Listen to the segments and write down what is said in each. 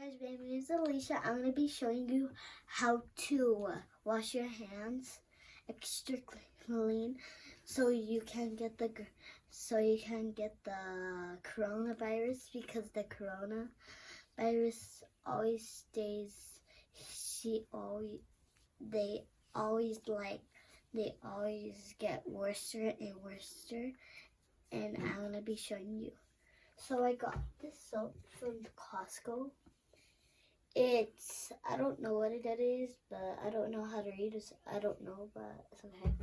Guys, my name is Allysha. I'm going to be showing you how to wash your hands extra clean so you can get the coronavirus, because the coronavirus always stays they always get worse and worse, and I'm going to be showing you. So I got this soap from Costco. I don't know what it is, but I don't know how to read it. I don't know, but it's okay.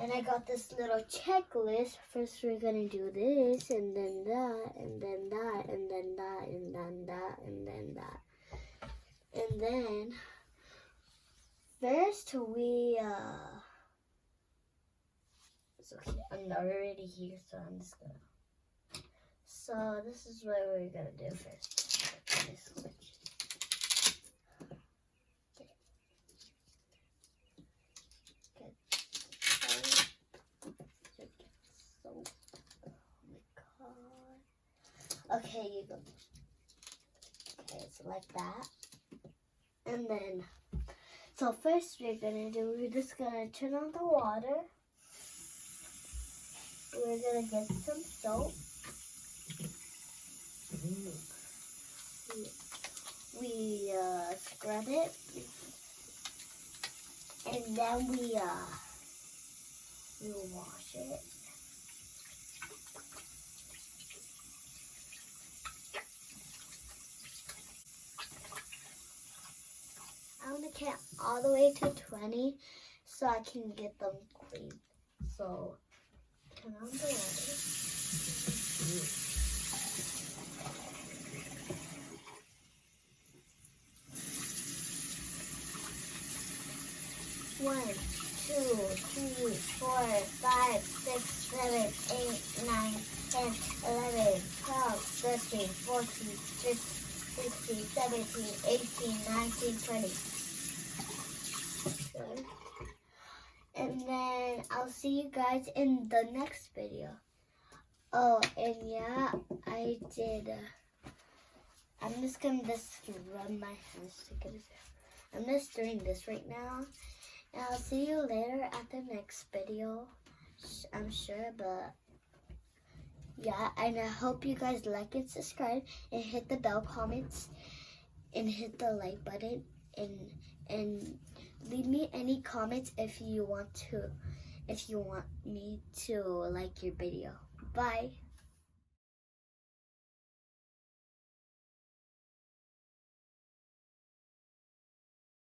And I got this little checklist. First we're going to do this, and then that, and then that, and then that, and then that, and then that. And then, first it's okay, I'm already here, so I'm just going to. So this is what we're going to do first. Let me switch. Okay, you go. Okay, so like that. And then, so first we're just gonna turn on the water. We're gonna get some soap. We scrub it. And then we wash it. I'm going to count all the way to 20 so I can get them clean. So, turn on the water. 1, 2, 3, 4, 5, 6, 7, 8, 9, 10, 11, 12, 13, 14, 15, 16, 17, 18, 19, 20. Good. And then I'll see you guys in the next video. Oh, and yeah, I did. I'm just gonna rub my hands together. I'm just doing this right now. And I'll see you later at the next video, I'm sure, but yeah, and I hope you guys like and subscribe and hit the bell comments and hit the like button and leave me any comments if you want me to like your video. Bye.